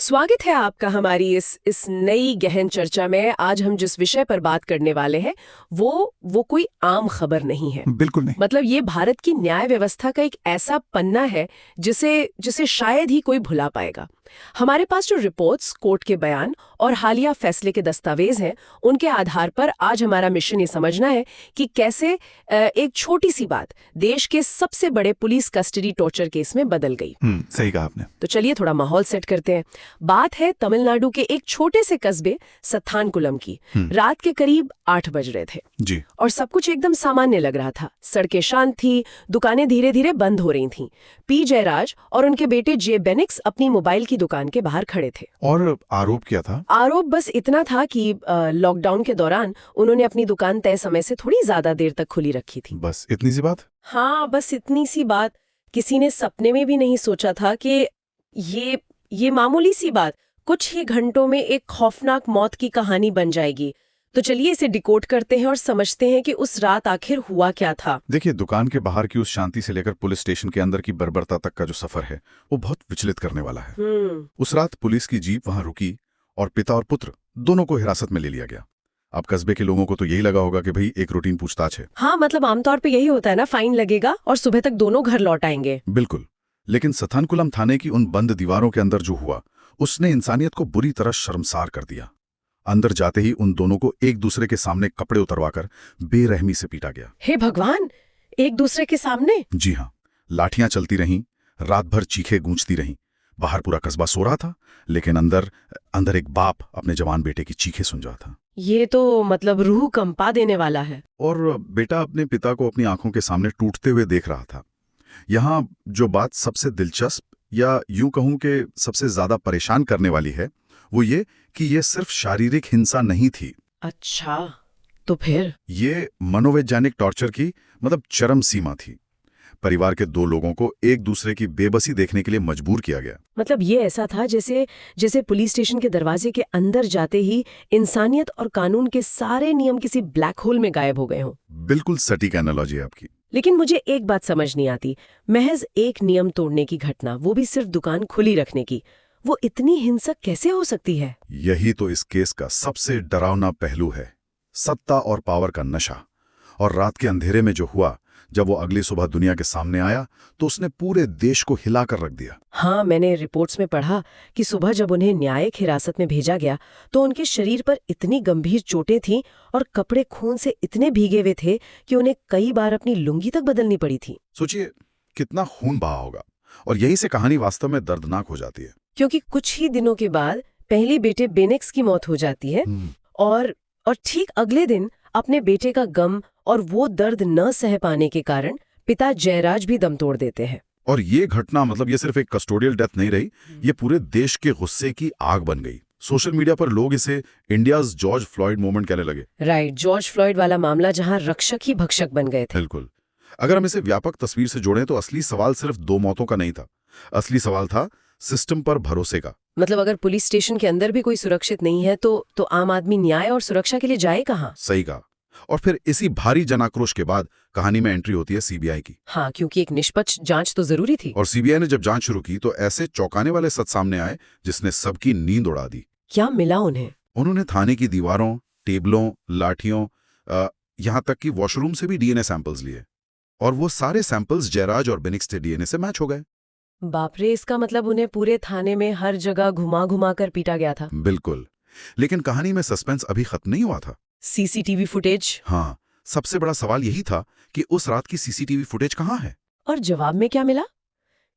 स्वागत है आपका हमारी इस नई गहन चर्चा में। आज हम जिस विषय पर बात करने वाले हैं वो कोई आम खबर नहीं है। बिल्कुल नहीं। मतलब ये भारत की न्याय व्यवस्था का एक ऐसा पन्ना है जिसे शायद ही कोई भुला पाएगा। हमारे पास जो रिपोर्ट्स, कोर्ट के बयान और हालिया फैसले के दस्तावेज हैं, उनके आधार पर आज हमारा मिशन ये समझना है कि कैसे एक छोटी सी बात देश के सबसे बड़े पुलिस कस्टडी टॉर्चर केस में बदल गई। सही कहा आपने। तो चलिए थोड़ा माहौल सेट करते हैं। बात है तमिलनाडु के एक छोटे से कस्बे सत्थानकुलम की। रात के करीब 8 बज रहे थे जी। और सब कुछ एकदम सामान्य लग रहा था। सड़कें शांत थी, दुकानें धीरे धीरे बंद हो रही थीं। पी जयराज और उनके बेटे जे बेनिक्स अपनी मोबाइल की दुकान के बाहर खड़े थे। और आरोप क्या था? आरोप बस इतना था कि लॉकडाउन के दौरान उन्होंने अपनी दुकान तय समय से थोड़ी ज्यादा देर तक खुली रखी थी। बस इतनी सी बात? हाँ, बस इतनी सी बात। किसी ने सपने में भी नहीं सोचा था कि ये मामूली सी बात कुछ ही घंटों में एक खौफनाक मौत की कहानी बन जाएगी। तो चलिए इसे डिकोड करते हैं और समझते हैं कि उस रात आखिर हुआ क्या था। देखिए, दुकान के बाहर की उस शांति से लेकर पुलिस स्टेशन के अंदर की बर्बरता तक का जो सफर है वो बहुत विचलित करने वाला है। उस रात पुलिस की जीप वहां रुकी और पिता और पुत्र दोनों को हिरासत में ले लिया गया। अब कस्बे के लोगों को तो यही लगा होगा कि भाई एक रूटीन पूछताछ है। हाँ, मतलब आमतौर पे यही होता है ना, फाइन लगेगा और सुबह तक दोनों घर लौट आएंगे। बिल्कुल। लेकिन सथानकुलम थाने की उन बंद दीवारों के अंदर जो हुआ उसने इंसानियत को बुरी तरह शर्मसार कर दिया। अंदर जाते ही उन दोनों को एक दूसरे के सामने कपड़े उतरवाकर बेरहमी से पीटा गया। हे भगवान, एक दूसरे के सामने? जी हाँ, लाठियां चलती रहीं, रात भर चीखें गूंजती रहीं। बाहर पूरा कस्बा सो रहा था, लेकिन अंदर एक बाप अपने जवान बेटे की चीखें सुन रहा था। ये तो मतलब रूह कंपा देने वाला है। और बेटा अपने पिता को अपनी आंखों के सामने टूटते हुए देख रहा था। यहाँ जो बात सबसे दिलचस्प या यूं कहूं कि सबसे ज्यादा परेशान करने वाली है वो ये कि ये सिर्फ शारीरिक हिंसा नहीं थी। अच्छा, तो फिर? ये मनोवैज्ञानिक टॉर्चर की मतलब चरम सीमा थी। परिवार के 2 लोगों को एक दूसरे की बेबसी देखने के लिए मजबूर किया गया। मतलब ये ऐसा था जैसे पुलिस स्टेशन के दरवाजे के अंदर जाते ही इंसानियत और कानून के सारे नियम किसी ब्लैक होल में गायब हो गए हों। बिल्कुल सटीक एनालॉजी है आपकी। लेकिन मुझे एक बात समझ नहीं आती। महज एक नियम तोड़ने की घटना, वो भी सिर्फ दुकान खुली रखने की, वो इतनी हिंसक कैसे हो सकती है? यही तो इस केस का सबसे डरावना पहलू है, सत्ता और पावर का नशा। और रात के अंधेरे में जो हुआ, जब वो अगली सुबह दुनिया के सामने आया तो उसने पूरे देश को हिलाकर रख दिया। हाँ, मैंने रिपोर्ट्स में पढ़ा कि सुबह जब उन्हें न्यायिक हिरासत में भेजा गया तो उनके शरीर पर इतनी गंभीर चोटें थीं और कपड़े खून से इतने भीगे हुए थे कि उन्हें कई बार अपनी लुंगी तक बदलनी पड़ी थी। सोचिए कितना खून बहा होगा। और यहीं से कहानी वास्तव में दर्दनाक हो जाती है, क्योंकि कुछ ही दिनों के बाद पहले बेटे बेनिक्स की मौत हो जाती है और ठीक अगले दिन अपने बेटे का गम और वो दर्द न सह पाने के कारण पिता जयराज भी दम तोड़ देते हैं। और ये घटना मतलब ये सिर्फ एक कस्टोडियल डेथ नहीं रही, ये पूरे देश के गुस्से की आग बन गई। सोशल मीडिया पर लोग इसे इंडियाज जॉर्ज फ्लॉयड मूवमेंट कहने लगे। राइट, जॉर्ज फ्लॉयड वाला मामला जहां रक्षक ही भक्षक बन गए थे। बिल्कुल। अगर हम इसे व्यापक तस्वीर से जोड़ें तो असली सवाल सिर्फ 2 मौतों का नहीं था। असली सवाल था सिस्टम पर भरोसे का। मतलब अगर पुलिस स्टेशन के अंदर भी कोई सुरक्षित नहीं है तो आम आदमी न्याय और सुरक्षा के लिए जाए कहाँ? सही कहा। और फिर इसी भारी जनाक्रोश के बाद कहानी में एंट्री होती है सीबीआई की। हाँ, क्योंकि एक निष्पक्ष जांच तो जरूरी थी। और सीबीआई ने जब जांच शुरू की तो ऐसे चौंकाने वाले सच सामने आए जिसने सबकी नींद उड़ा दी। क्या मिला उन्हें? उन्होंने थाने की दीवारों, टेबलों, लाठियों, यहाँ तक कि वॉशरूम से भी डीएनए सैंपल्स लिए। और वो सारे सैंपल्स जयराज और बेनिक्स के डीएनए से मैच हो गए। बाप रे, इसका मतलब उन्हें पूरे थाने में हर जगह घुमा घुमा कर पीटा गया था। बिल्कुल। लेकिन कहानी में सस्पेंस अभी खत्म नहीं हुआ था। CCTV footage? हाँ, सबसे बड़ा सवाल यही था कि उस रात की सीसीटीवी फुटेज कहाँ है? और जवाब में क्या मिला?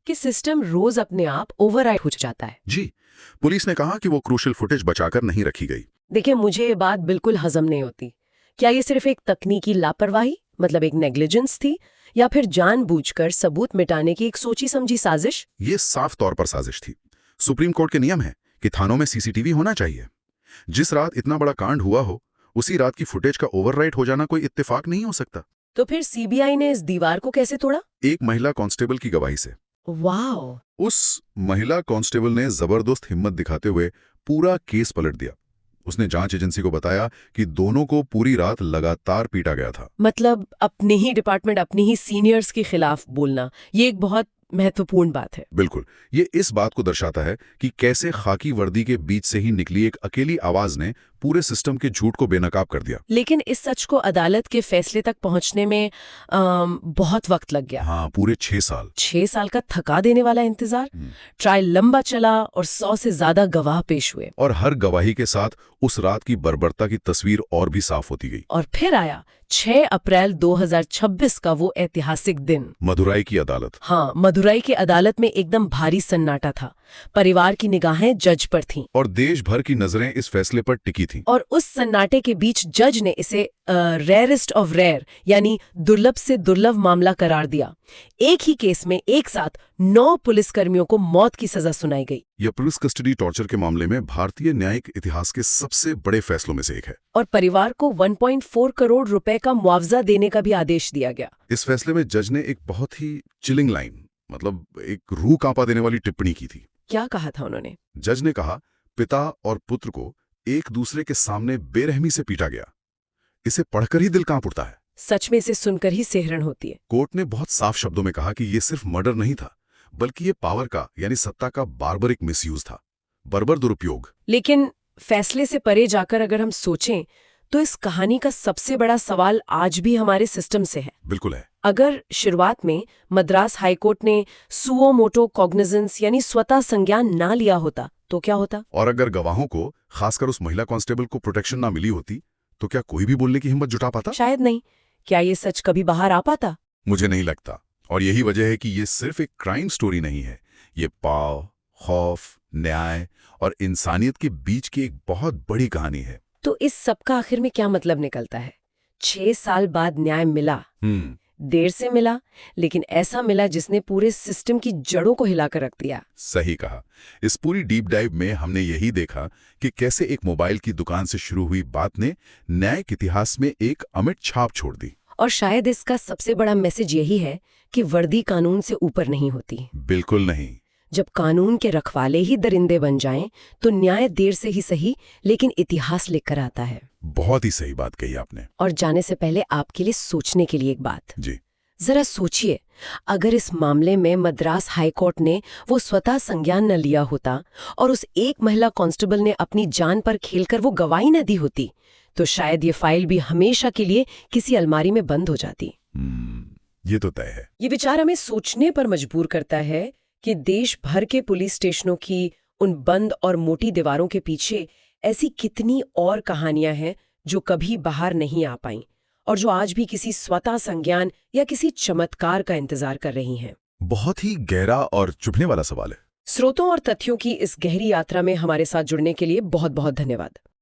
कि सिस्टम रोज अपने आप ओवरराइड हो जाता है। जी, पुलिस ने कहा कि वो क्रूशियल फुटेज बचाकर नहीं रखी गई। देखिए, मुझे ये बात बिल्कुल हजम नहीं होती। क्या ये सिर्फ एक तकनीकी लापरवाही, मतलब एक नेग्लिजेंस थी, या फिर जानबूझकर सबूत मिटाने की एक सोची समझी साजिश? ये साफ तौर पर साजिश थी। सुप्रीम कोर्ट के नियम है कि थानों में सीसीटीवी होना चाहिए। जिस रात इतना बड़ा कांड हुआ हो, उसी रात की फुटेज का ओवरराइट हो जाना कोई इत्तेफाक नहीं हो सकता। तो फिर सीबीआई ने इस दीवार को कैसे तोड़ा? एक महिला कांस्टेबल की गवाही से। वाओ! उस महिला कांस्टेबल ने जबरदस्त हिम्मत दिखाते हुए पूरा केस पलट दिया। उसने जांच एजेंसी को बताया कि दोनों को पूरी रात लगातार पीटा गया था। मतलब अपने ही डिपार्टमेंट, अपनी ही सीनियर्स के खिलाफ बोलना, ये एक बहुत महत्वपूर्ण बात है। बिल्कुल, ये इस बात को दर्शाता है कि कैसे खाकी वर्दी के बीच से ही निकली एक अकेली आवाज ने पूरे सिस्टम के झूठ को बेनकाब कर दिया। लेकिन इस सच को अदालत के फैसले तक पहुंचने में बहुत वक्त लग गया। हाँ, पूरे 6 साल। 6 साल का थका देने वाला इंतजार। ट्रायल लंबा चला और 100 से ज्यादा गवाह पेश हुए। और हर गवाही के साथ उस रात की बर्बरता की तस्वीर और भी साफ होती गई। और फिर आया 6 अप्रैल 2026 का वो ऐतिहासिक दिन। मदुराई की अदालत। हाँ, मदुराई की अदालत में एकदम भारी सन्नाटा था। परिवार की निगाहें जज पर थीं। और देश भर की नजरें इस फैसले पर टिकी थीं। और उस सन्नाटे के बीच जज ने इसे रेयरेस्ट ऑफ रेयर यानी दुर्लभ से दुर्लभ मामला करार दिया। एक ही केस में एक साथ 9 पुलिसकर्मियों को मौत की सजा सुनाई गई। यह पुलिस कस्टडी टॉर्चर के मामले में भारतीय न्यायिक इतिहास के सबसे बड़े फैसलों में से एक है। और परिवार को 1.4 करोड़ रुपए का मुआवजा देने का भी आदेश दिया गया। इस फैसले में जज ने एक बहुत ही चिलिंग लाइन, मतलब एक रूह कांपा देने वाली टिप्पणी की थी। क्या कहा था उन्होंने? जज ने कहा, पिता और पुत्र को एक दूसरे के सामने बेरहमी से पीटा गया। इसे पढ़कर ही दिल कांप उठता है। सच में इसे सुनकर ही सिहरन होती है। कोर्ट ने बहुत साफ शब्दों में कहा कि यह सिर्फ मर्डर नहीं था, बल्कि ये पावर का यानी सत्ता का बार्बरिक मिसयूज था, बर्बर दुरुपयोग। लेकिन फैसले से परे जाकर अगर हम सोचें तो इस कहानी का सबसे बड़ा सवाल आज भी हमारे सिस्टम से है। बिल्कुल है। अगर शुरुआत में मद्रास हाईकोर्ट ने सुओ मोटो कॉग्निजेंस यानी स्वतः संज्ञान ना लिया होता तो क्या होता? और अगर गवाहों को, खासकर उस महिला कांस्टेबल को प्रोटेक्शन ना मिली होती तो क्या कोई भी बोलने की हिम्मत जुटा पाता? शायद नहीं। क्या ये सच कभी बाहर आ पाता? मुझे नहीं लगता। और यही वजह है कि ये सिर्फ एक क्राइम स्टोरी नहीं है। ये पाव, खौफ, न्याय और इंसानियत के बीच की एक बहुत बड़ी कहानी है। तो इस सब का आखिर में क्या मतलब निकलता है? 6 साल बाद न्याय मिला। देर से मिला, लेकिन ऐसा मिला जिसने पूरे सिस्टम की जड़ों को हिलाकर रख दिया। सही कहा। इस पूरी डीप डाइव में हमने यही देखा कि कैसे एक मोबाइल की दुकान से शुरू हुई बात ने न्यायिक इतिहास में एक अमिट छाप छोड़ दी। और शायद इसका सबसे बड़ा मैसेज यही है कि वर्दी कानून से ऊपर नहीं होती। बिल्कुल नहीं। जब कानून के रखवाले ही दरिंदे बन जाएं, तो न्याय देर से ही सही, लेकिन इतिहास लेकर आता है। बहुत ही सही बात कही आपने। और जाने से पहले आपके लिए सोचने के लिए एक बात। जी। जरा सोचिए, अगर इस मामले में मद्रास हाईकोर्ट ने वो स्वतः संज्ञान न लिया होता और उस एक महिला कांस्टेबल ने अपनी जान पर खेलकर वो गवाही न दी होती, तो शायद ये फाइल भी हमेशा के लिए किसी अलमारी में बंद हो जाती। ये तो तय है। ये विचार हमें सोचने पर मजबूर करता है कि देश भर के पुलिस स्टेशनों की उन बंद और मोटी दीवारों के पीछे ऐसी कितनी और कहानियां हैं जो कभी बाहर नहीं आ पाईं और जो आज भी किसी स्वतः संज्ञान या किसी चमत्कार का इंतजार कर रही हैं। बहुत ही गहरा और चुभने वाला सवाल है। स्रोतों और तथ्यों की इस गहरी यात्रा में हमारे साथ जुड़ने के लिए बहुत बहुत धन्यवाद।